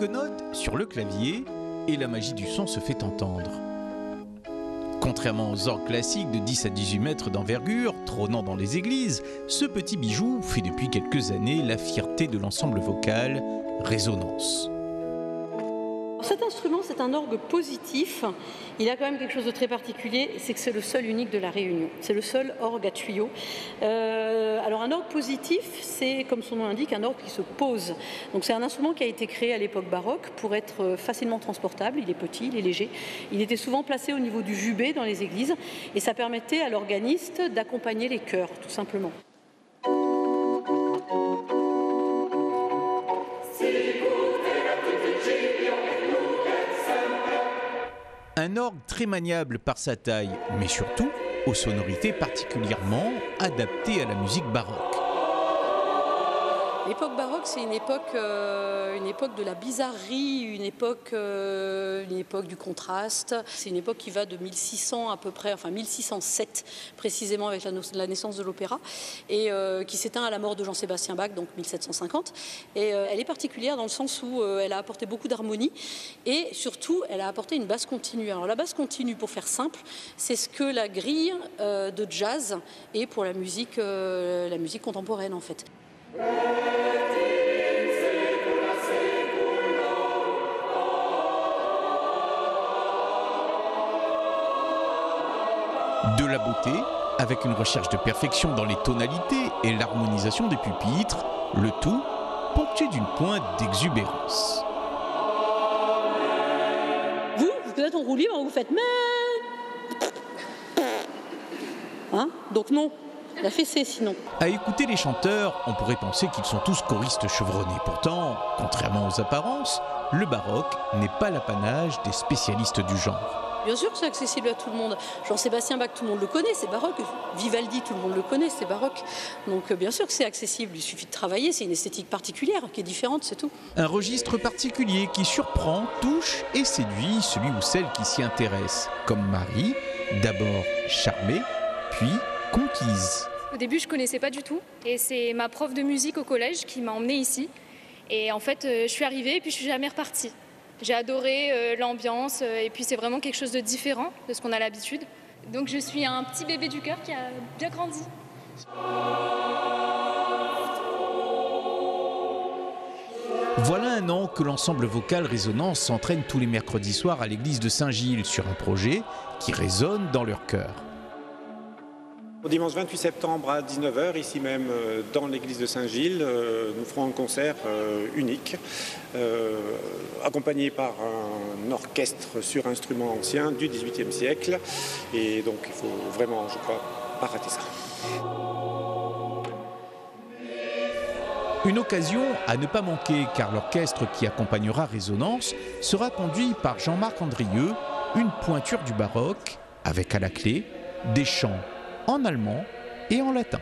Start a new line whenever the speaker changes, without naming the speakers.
Quelques notes sur le clavier et la magie du son se fait entendre. Contrairement aux orgues classiques de 10 à 18 mètres d'envergure, trônant dans les églises, ce petit bijou fait depuis quelques années la fierté de l'ensemble vocal Résonance.
Cet instrument, c'est un orgue positif. Il a quand même quelque chose de très particulier, c'est que c'est le seul unique de la Réunion. C'est le seul orgue à tuyau. Alors un orgue positif, c'est comme son nom l'indique, un orgue qui se pose. Donc c'est un instrument qui a été créé à l'époque baroque pour être facilement transportable. Il est petit, il est léger. Il était souvent placé au niveau du jubé dans les églises et ça permettait à l'organiste d'accompagner les chœurs, tout simplement.
Un orgue très maniable par sa taille, mais surtout aux sonorités particulièrement adaptées à la musique baroque.
L'époque baroque, c'est une époque de la bizarrerie, une époque du contraste. C'est une époque qui va de 1600 à peu près, enfin 1607 précisément avec la naissance de l'opéra, et qui s'éteint à la mort de Jean-Sébastien Bach, donc 1750. Et elle est particulière dans le sens où elle a apporté beaucoup d'harmonie et surtout elle a apporté une basse continue. Alors la basse continue, pour faire simple, c'est ce que la grille de jazz est pour la musique contemporaine en fait.
De la beauté, avec une recherche de perfection dans les tonalités et l'harmonisation des pupitres, le tout ponctué d'une pointe d'exubérance.
Vous êtes en roue libre, vous faites hein? Donc non. La fessée sinon.
À écouter les chanteurs, on pourrait penser qu'ils sont tous choristes chevronnés. Pourtant, contrairement aux apparences, le baroque n'est pas l'apanage des spécialistes du genre.
Bien sûr que c'est accessible à tout le monde. Jean-Sébastien Bach, tout le monde le connaît, c'est baroque. Vivaldi, tout le monde le connaît, c'est baroque. Donc bien sûr que c'est accessible, il suffit de travailler, c'est une esthétique particulière qui est différente, c'est tout.
Un registre particulier qui surprend, touche et séduit celui ou celle qui s'y intéresse. Comme Marie, d'abord charmée, puis conquise.
Au début, je ne connaissais pas du tout. Et c'est ma prof de musique au collège qui m'a emmenée ici. Et en fait, je suis arrivée et puis je suis jamais repartie. J'ai adoré l'ambiance et puis c'est vraiment quelque chose de différent de ce qu'on a l'habitude. Donc je suis un petit bébé du cœur qui a bien grandi.
Voilà un an que l'ensemble vocal Résonance s'entraîne tous les mercredis soirs à l'église de Saint-Gilles sur un projet qui résonne dans leur cœur.
Au dimanche 28 septembre à 19h, ici même dans l'église de Saint-Gilles, nous ferons un concert unique, accompagné par un orchestre sur instruments anciens du XVIIIe siècle. Et donc il faut vraiment, je crois, pas rater ça.
Une occasion à ne pas manquer car l'orchestre qui accompagnera Résonance sera conduit par Jean-Marc Andrieux, une pointure du baroque, avec à la clé des chants en allemand et en latin.